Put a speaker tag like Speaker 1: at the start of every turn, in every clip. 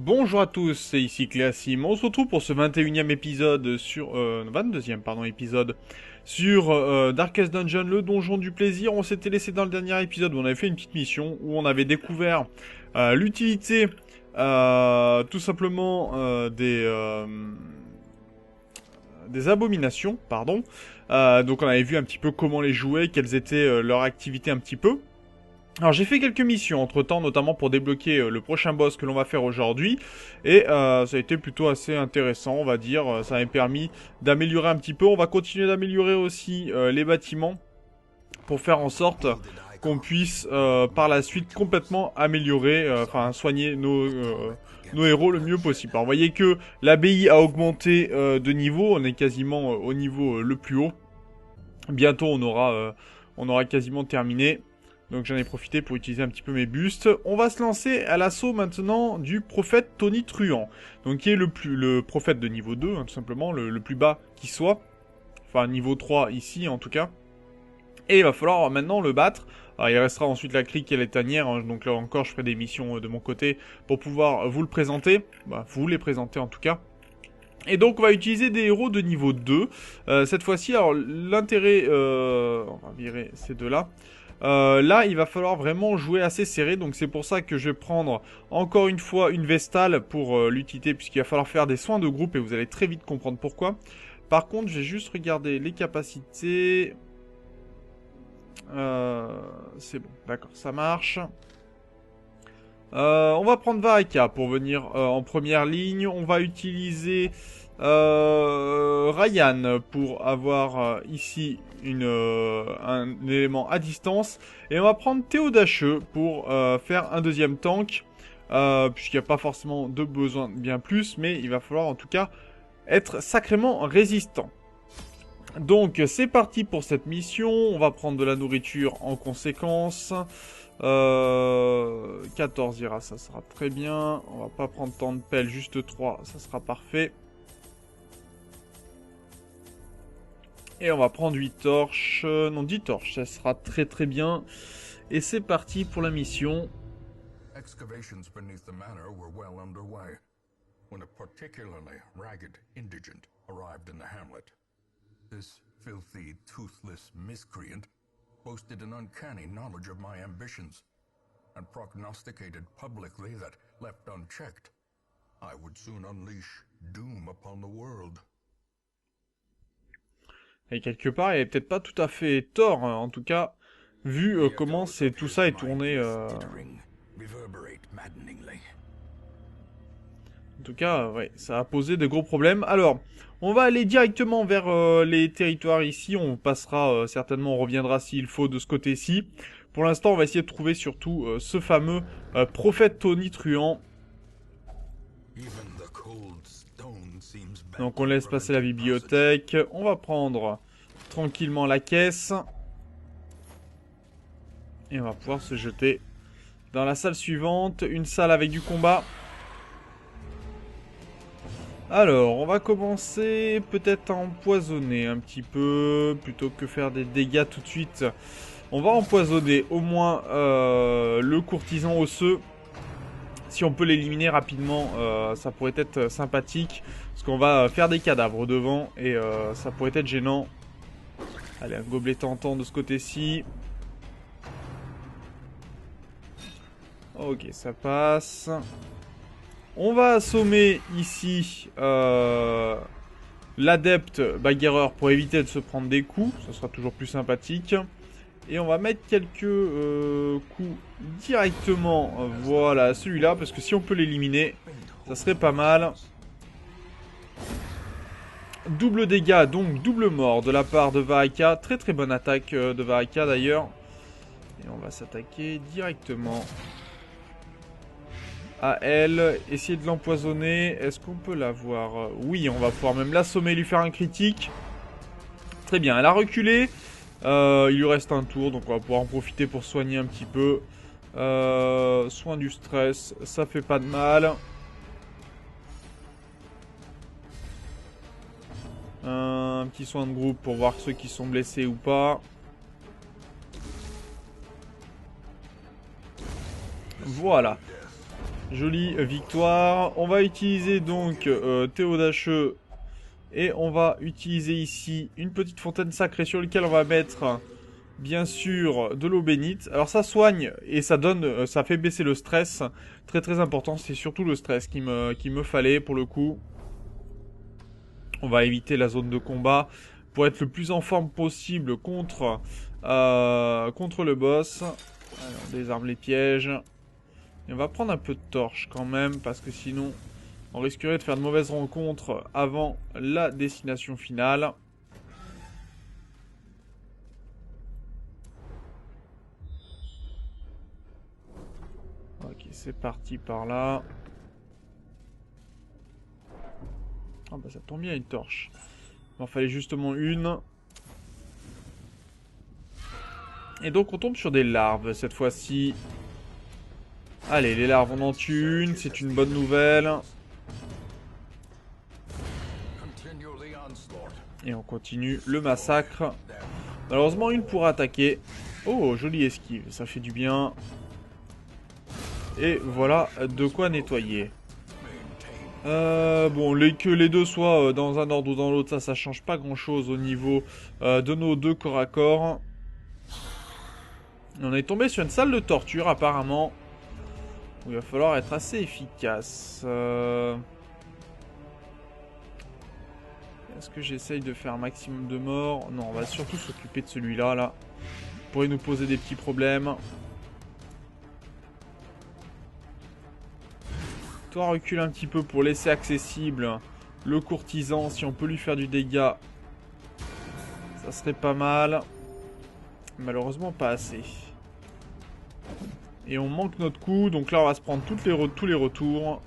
Speaker 1: Bonjour à tous, c'est ici Cléasim. On se retrouve pour ce 21e épisode sur... 22e, pardon, épisode sur Darkest Dungeon, le donjon du plaisir. On s'était laissé dans le dernier épisode où on avait fait une petite mission, où on avait découvert l'utilité, tout simplement, des abominations, pardon. Donc on avait vu un petit peu comment les jouer, quelles étaient leurs activités un petit peu. Alors j'ai fait quelques missions entre temps, notamment pour débloquer le prochain boss que l'on va faire aujourd'hui, et ça a été plutôt assez intéressant, on va dire. Ça m'a permis d'améliorer un petit peu. On va continuer d'améliorer aussi les bâtiments pour faire en sorte qu'on puisse par la suite complètement améliorer, soigner nos héros le mieux possible. Alors vous voyez que l'abbaye a augmenté de niveau, on est quasiment au niveau le plus haut. Bientôt on aura quasiment terminé. Donc j'en ai profité pour utiliser un petit peu mes bustes. On va se lancer à l'assaut maintenant du prophète Tonitruant. Donc qui est le prophète de niveau 2, hein, tout simplement, le plus bas qui soit. Enfin niveau 3 ici en tout cas. Et il va falloir maintenant le battre. Alors, il restera ensuite la crique et les tanières. Hein, donc là encore je ferai des missions de mon côté pour pouvoir vous le présenter. Bah, vous les présenter en tout cas. Et donc on va utiliser des héros de niveau 2. Cette fois-ci, alors l'intérêt... on va virer ces deux-là. Là, il va falloir vraiment jouer assez serré, donc c'est pour ça que je vais prendre encore une fois une Vestale pour l'utilité, puisqu'il va falloir faire des soins de groupe et vous allez très vite comprendre pourquoi. Par contre, je vais juste regarder les capacités. C'est bon, d'accord, ça marche. On va prendre Vareka pour venir en première ligne. On va utiliser Ryan pour avoir ici un élément à distance. Et on va prendre Théodacheux pour faire un deuxième tank. Puisqu'il n'y a pas forcément de besoin de bien plus. Mais il va falloir en tout cas être sacrément résistant. Donc c'est parti pour cette mission. On va prendre de la nourriture en conséquence. 14 ira, ça sera très bien. On va pas prendre tant de pelles, juste 3, ça sera parfait. Et on va prendre 8 torches. Non, 10 torches, ça sera très très bien. Et c'est parti pour la mission.
Speaker 2: Excavations beneath the manor were well underway when a particularly ragged indigent arrived in the hamlet. This filthy, toothless miscreant boasted an uncanny knowledge of my ambitions, and prognosticated publicly that, left unchecked, I would soon unleash doom upon the world.
Speaker 1: Et quelque part, il avait peut-être pas tout à fait tort, hein, en tout cas, vu comment tout ça est tourné. En tout cas, ouais, ça a posé de gros problèmes. Alors, on va aller directement vers les territoires ici. On passera certainement, on reviendra s'il faut de ce côté-ci. Pour l'instant, on va essayer de trouver surtout ce fameux prophète Tonitruant. Donc on laisse passer la bibliothèque. On va prendre tranquillement la caisse. Et on va pouvoir se jeter dans la salle suivante. Une salle avec du combat. Alors, on va commencer peut-être à empoisonner un petit peu, plutôt que faire des dégâts tout de suite. On va empoisonner au moins le courtisan osseux. Si on peut l'éliminer rapidement, ça pourrait être sympathique. Parce qu'on va faire des cadavres devant et ça pourrait être gênant. Allez, un gobelet tentant de ce côté-ci. Ok, ça passe. On va assommer ici l'adepte bagarreur pour éviter de se prendre des coups. Ça sera toujours plus sympathique. Et on va mettre quelques coups directement, voilà, celui-là. Parce que si on peut l'éliminer, ça serait pas mal. Double dégâts, donc double mort de la part de Vareka. Très très bonne attaque de Vareka d'ailleurs. Et on va s'attaquer directement à elle, essayer de l'empoisonner. Est-ce qu'on peut l'avoir? Oui, on va pouvoir même l'assommer, lui faire un critique. Très bien, elle a reculé. Il lui reste un tour, donc on va pouvoir en profiter pour soigner un petit peu. Soin du stress, ça fait pas de mal. Un petit soin de groupe pour voir ceux qui sont blessés ou pas. Voilà. Jolie victoire. On va utiliser donc Théodacheux. Et on va utiliser ici une petite fontaine sacrée sur laquelle on va mettre, bien sûr, de l'eau bénite. Alors ça soigne et ça donne, ça fait baisser le stress. Très très important, c'est surtout le stress qu'il me fallait pour le coup. On va éviter la zone de combat pour être le plus en forme possible contre le boss. Alors, on désarme les pièges. Et on va prendre un peu de torche quand même, parce que sinon, on risquerait de faire de mauvaises rencontres avant la destination finale. Ok, c'est parti par là. Ah bah ça tombe bien, une torche. Il en fallait justement une. Et donc on tombe sur des larves cette fois-ci. Allez, les larves, on en tue une, c'est une bonne nouvelle. Et on continue le massacre. Malheureusement, une pourra attaquer. Oh, jolie esquive, ça fait du bien. Et voilà de quoi nettoyer. Bon, que les deux soient dans un ordre ou dans l'autre, ça change pas grand-chose au niveau de nos deux corps à corps. On est tombé sur une salle de torture, apparemment. Où il va falloir être assez efficace. Est-ce que j'essaye de faire un maximum de morts? Non, on va surtout s'occuper de celui-là, là. Il pourrait nous poser des petits problèmes. Toi, recule un petit peu pour laisser accessible le courtisan. Si on peut lui faire du dégât, ça serait pas mal. Malheureusement, pas assez. Et on manque notre coup, donc là, on va se prendre tous les retours.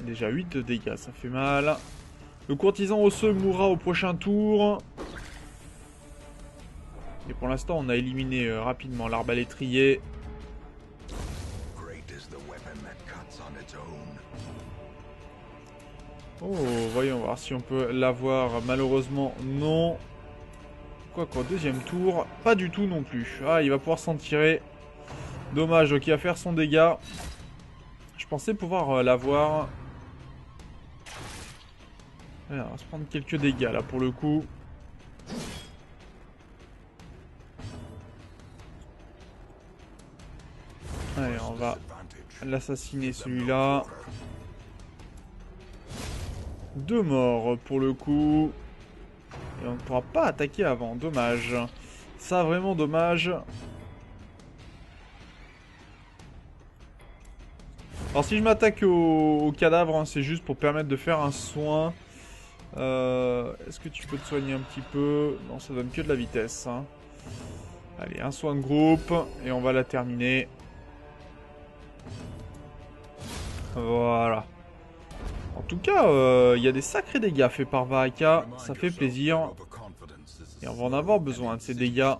Speaker 1: Déjà 8 de dégâts, ça fait mal. Le courtisan osseux mourra au prochain tour. Et pour l'instant, on a éliminé rapidement l'arbalétrier. Oh, voyons voir si on peut l'avoir. Malheureusement, non. Quoi qu'au deuxième tour, pas du tout non plus. Ah, il va pouvoir s'en tirer. Dommage, donc il va faire son dégât. Je pensais pouvoir l'avoir. On va se prendre quelques dégâts là pour le coup. Allez, on va l'assassiner celui-là. 2 morts pour le coup. Et on ne pourra pas attaquer avant, dommage. Ça, vraiment dommage. Alors si je m'attaque au cadavre, hein, c'est juste pour permettre de faire un soin. Est-ce que tu peux te soigner un petit peu? Non, ça donne que de la vitesse. Hein. Allez, un soin de groupe. Et on va la terminer. Voilà. En tout cas, il y a des sacrés dégâts faits par Varika. Ça fait plaisir. Et on va en avoir besoin de ces dégâts.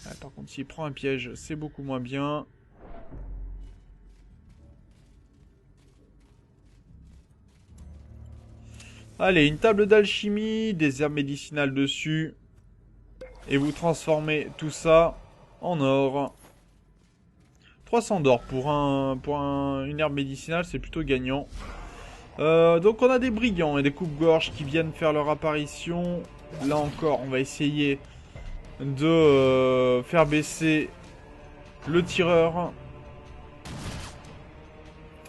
Speaker 1: Ah, par contre, s'il prend un piège, c'est beaucoup moins bien. Allez, une table d'alchimie, des herbes médicinales dessus. Et vous transformez tout ça en or. 300 d'or pour une herbe médicinale, c'est plutôt gagnant. Donc on a des brigands et des coupes-gorges qui viennent faire leur apparition. Là encore, on va essayer de faire baisser le tireur.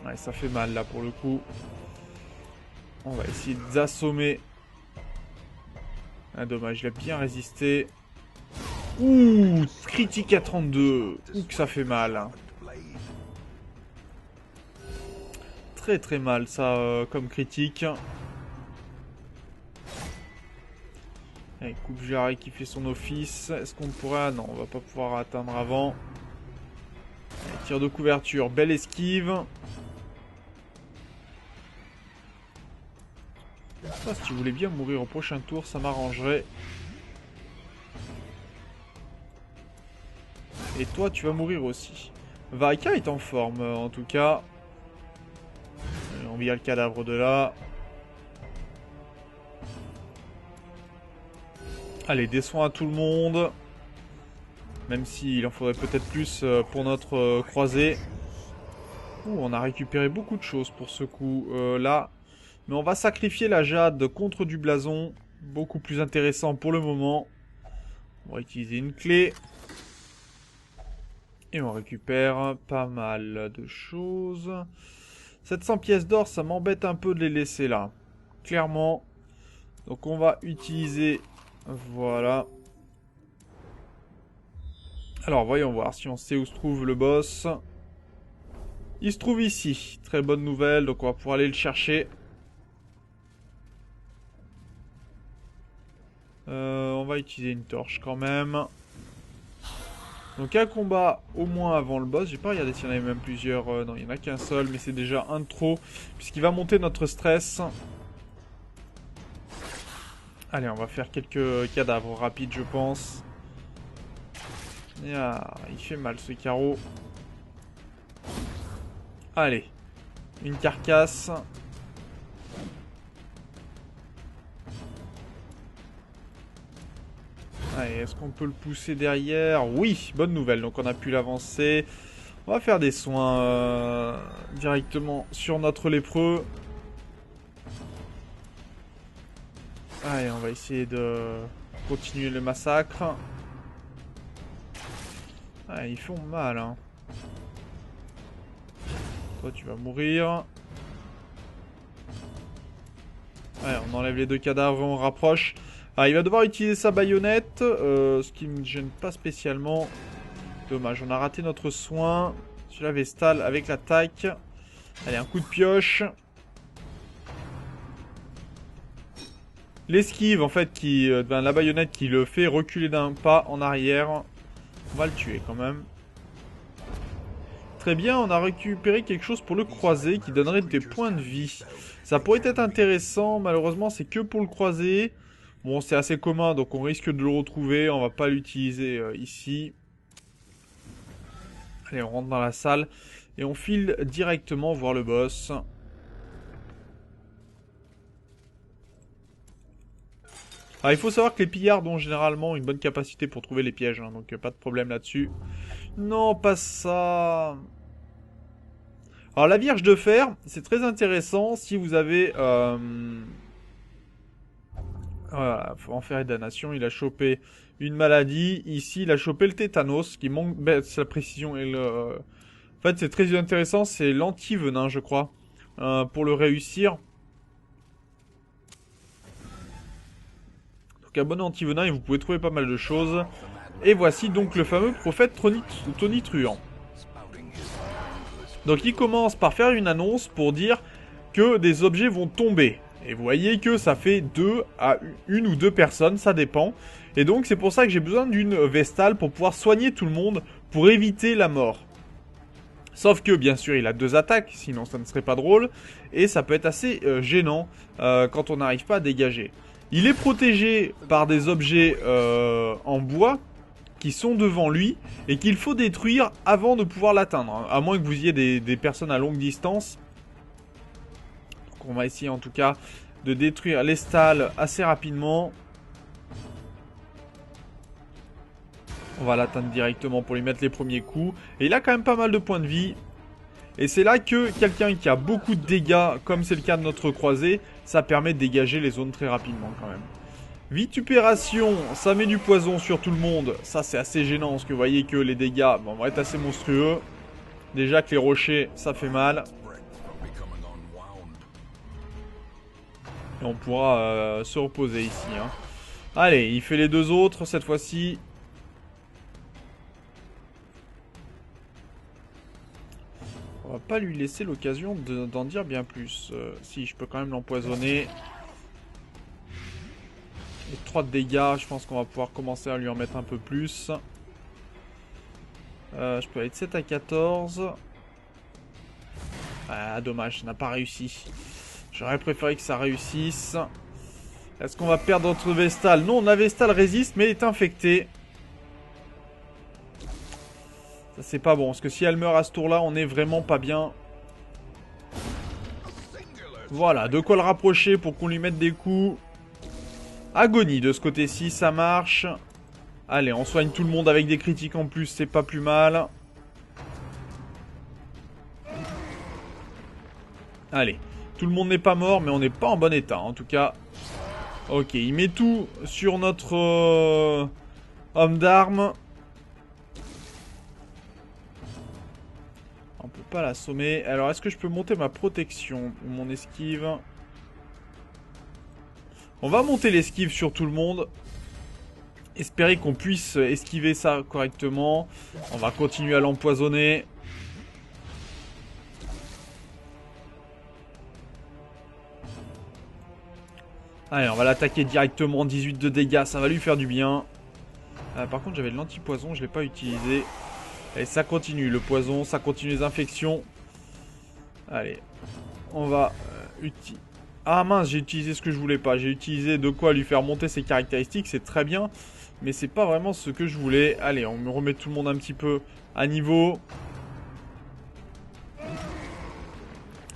Speaker 1: Ouais, ça fait mal là pour le coup. On va essayer d'assommer. Ah dommage, il a bien résisté. Ouh, critique à 32. Ouh que ça fait mal. Très très mal ça comme critique. Allez, coupe jarret qui fait son office. Est-ce qu'on pourrait... Non, on va pas pouvoir atteindre avant. Allez, tir de couverture, belle esquive. Ah, si tu voulais bien mourir au prochain tour, ça m'arrangerait. Et toi, tu vas mourir aussi. Varika est en forme, en tout cas. Allez, on vire le cadavre de là. Allez, des soins à tout le monde. Même s'il en faudrait peut-être plus pour notre croisée. Ouh, on a récupéré beaucoup de choses pour ce coup là. Mais on va sacrifier la jade contre du blason. Beaucoup plus intéressant pour le moment. On va utiliser une clé. Et on récupère pas mal de choses. 700 pièces d'or, ça m'embête un peu de les laisser là. Clairement. Donc on va utiliser... Voilà. Alors voyons voir si on sait où se trouve le boss. Il se trouve ici. Très bonne nouvelle, donc on va pouvoir aller le chercher. On va utiliser une torche quand même. Donc un combat au moins avant le boss. J'ai pas regardé s'il y en avait même plusieurs. Non, il n'y en a qu'un seul, mais c'est déjà un de trop. Puisqu'il va monter notre stress. Allez, on va faire quelques cadavres rapides, je pense. Ah, il fait mal ce carreau. Allez, une carcasse. Allez, est-ce qu'on peut le pousser derrière? Oui, bonne nouvelle, donc on a pu l'avancer. On va faire des soins directement sur notre lépreux. Allez, on va essayer de continuer le massacre. Ah, ils font mal, hein. Toi, tu vas mourir. Allez, on enlève les deux cadavres et on rapproche. Ah, il va devoir utiliser sa baïonnette, ce qui me gêne pas spécialement. Dommage, on a raté notre soin sur la Vestale avec l'attaque. Allez, un coup de pioche. L'esquive, en fait, la baïonnette qui le fait reculer d'un pas en arrière. On va le tuer quand même. Très bien, on a récupéré quelque chose pour le croisé qui donnerait des points de vie. Ça pourrait être intéressant, malheureusement c'est que pour le croisé. Bon, c'est assez commun, donc on risque de le retrouver. On va pas l'utiliser ici. Allez, on rentre dans la salle. Et on file directement voir le boss. Alors, il faut savoir que les pillards ont généralement une bonne capacité pour trouver les pièges. Hein, donc pas de problème là-dessus. Non, pas ça. Alors la Vierge de Fer, c'est très intéressant si vous avez... Voilà, enfer et damnation, il a chopé une maladie. Ici, il a chopé le tétanos, qui manque sa précision. Et le... En fait, c'est très intéressant, c'est l'anti-venin, je crois, pour le réussir. Donc, un bon anti-venin, et vous pouvez trouver pas mal de choses. Et voici donc le fameux prophète tonitruant. Donc, il commence par faire une annonce pour dire que des objets vont tomber. Et vous voyez que ça fait 2 à 1 ou 2 personnes, ça dépend. Et donc c'est pour ça que j'ai besoin d'une Vestale pour pouvoir soigner tout le monde, pour éviter la mort. Sauf que bien sûr il a 2 attaques, sinon ça ne serait pas drôle. Et ça peut être assez gênant quand on n'arrive pas à dégager. Il est protégé par des objets en bois qui sont devant lui et qu'il faut détruire avant de pouvoir l'atteindre. À moins que vous ayez des personnes à longue distance. On va essayer en tout cas de détruire les stalles assez rapidement. On va l'atteindre directement pour lui mettre les premiers coups. Et il a quand même pas mal de points de vie. Et c'est là que quelqu'un qui a beaucoup de dégâts, comme c'est le cas de notre croisé, ça permet de dégager les zones très rapidement quand même. Vitupération, ça met du poison sur tout le monde. Ça c'est assez gênant parce que vous voyez que les dégâts vont être assez monstrueux. Déjà que les rochers, ça fait mal. Et on pourra se reposer ici. Hein. Allez, il fait les 2 autres cette fois-ci. On va pas lui laisser l'occasion d'en dire bien plus. Si, je peux quand même l'empoisonner. Et 3 de dégâts, je pense qu'on va pouvoir commencer à lui en mettre un peu plus. Je peux aller de 7 à 14. Ah, dommage, ça n'a pas réussi. J'aurais préféré que ça réussisse. Est-ce qu'on va perdre notre Vestale? Non, la Vestale résiste, mais est infectée. Ça, c'est pas bon, parce que si elle meurt à ce tour-là, on est vraiment pas bien. Voilà, de quoi le rapprocher pour qu'on lui mette des coups. Agonie de ce côté-ci, ça marche. Allez, on soigne tout le monde avec des critiques en plus, c'est pas plus mal. Allez, tout le monde n'est pas mort, mais on n'est pas en bon état, en tout cas. Ok, il met tout sur notre homme d'armes. On peut pas l'assommer. Alors, est-ce que je peux monter ma protection ou mon esquive? On va monter l'esquive sur tout le monde. Espérer qu'on puisse esquiver ça correctement. On va continuer à l'empoisonner. Allez, on va l'attaquer directement. 18 de dégâts, ça va lui faire du bien. Par contre, j'avais de l'antipoison, je ne l'ai pas utilisé. Allez, ça continue le poison, ça continue les infections. Allez, on va utiliser... Ah mince, j'ai utilisé ce que je voulais pas. J'ai utilisé de quoi lui faire monter ses caractéristiques, c'est très bien. Mais c'est pas vraiment ce que je voulais. Allez, on me remet tout le monde un petit peu à niveau.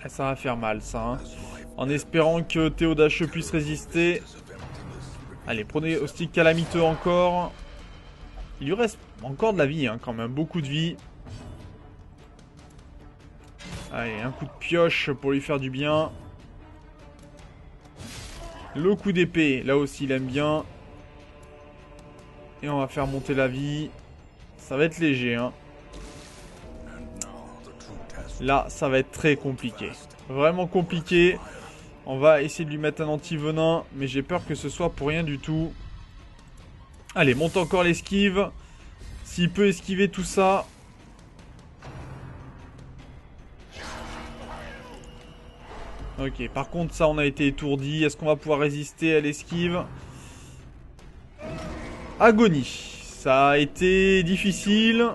Speaker 1: Ça va faire mal, ça. Hein. En espérant que Théodache puisse résister. Allez, prenez Hostique Calamiteux encore. Il lui reste encore de la vie, hein, quand même. Beaucoup de vie. Allez, un coup de pioche pour lui faire du bien. Le coup d'épée, là aussi, il aime bien. Et on va faire monter la vie. Ça va être léger, hein. Là, ça va être très compliqué. Vraiment compliqué. On va essayer de lui mettre un anti-venin. Mais j'ai peur que ce soit pour rien du tout. Allez, monte encore l'esquive. S'il peut esquiver tout ça. Ok, par contre, ça, on a été étourdi. Est-ce qu'on va pouvoir résister à l'esquive? Agonie. Ça a été difficile.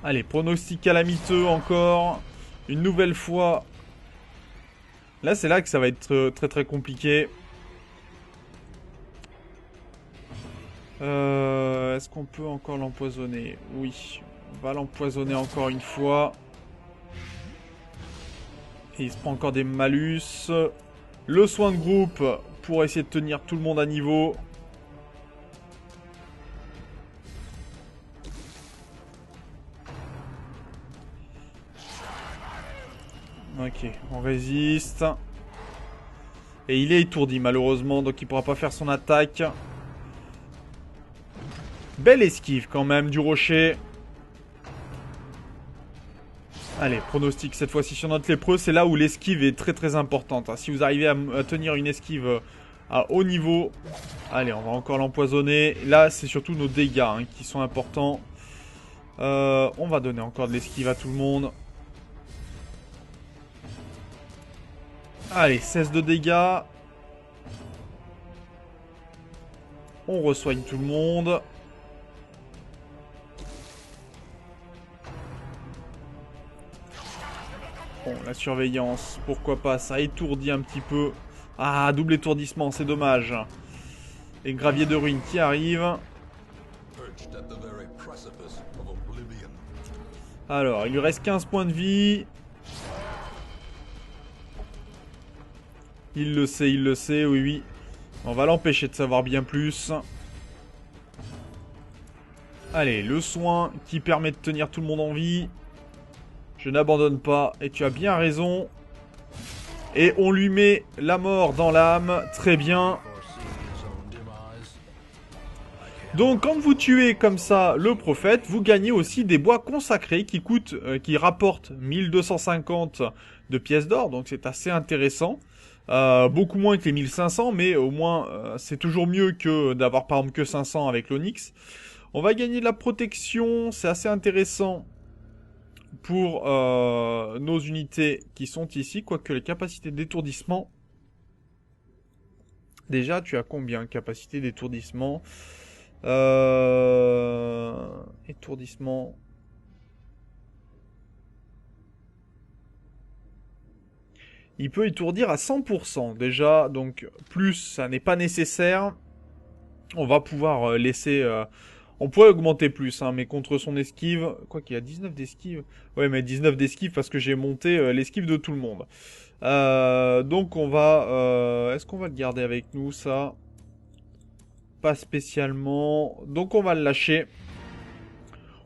Speaker 1: Allez, pronostic calamiteux encore. Une nouvelle fois. Là, c'est là que ça va être très très compliqué. Est-ce qu'on peut encore l'empoisonner? Oui, on va l'empoisonner encore une fois. Et il se prend encore des malus. Le soin de groupe pour essayer de tenir tout le monde à niveau. Ok, on résiste. Et il est étourdi malheureusement, donc il pourra pas faire son attaque. Belle esquive quand même du rocher. Allez, pronostic cette fois-ci sur notre lépreux. C'est là où l'esquive est très très importante. Hein. Si vous arrivez à tenir une esquive à haut niveau. Allez, on va encore l'empoisonner. Là, c'est surtout nos dégâts hein, qui sont importants. On va donner encore de l'esquive à tout le monde. Allez, 16 de dégâts. On resoigne tout le monde. Bon, la surveillance, pourquoi pas, ça étourdit un petit peu. Ah, double étourdissement, c'est dommage. Et gravier de ruine qui arrive. Alors, il lui reste 15 points de vie. Il le sait, oui, oui. On va l'empêcher de savoir bien plus. Allez, le soin qui permet de tenir tout le monde en vie. Je n'abandonne pas, et tu as bien raison. Et on lui met la mort dans l'âme, très bien. Donc quand vous tuez comme ça le prophète, vous gagnez aussi des bois consacrés qui coûtent, qui rapportent 1250 de pièces d'or, donc c'est assez intéressant. Beaucoup moins que les 1500, mais au moins c'est toujours mieux que d'avoir par exemple que 500 avec l'onyx. On va gagner de la protection, c'est assez intéressant pour nos unités qui sont ici, quoique les capacités d'étourdissement... Déjà, tu as combien capacité d'étourdissement? Étourdissement... Il peut étourdir à 100% déjà, donc plus ça n'est pas nécessaire. On va pouvoir laisser... on pourrait augmenter plus, hein, mais contre son esquive... Quoi qu'il y a 19 d'esquive. Ouais, mais 19 d'esquive parce que j'ai monté l'esquive de tout le monde. Donc on va... Est-ce qu'on va le garder avec nous, ça? pas spécialement. Donc on va le lâcher.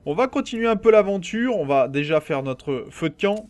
Speaker 1: On va continuer un peu l'aventure. On va déjà faire notre feu de camp.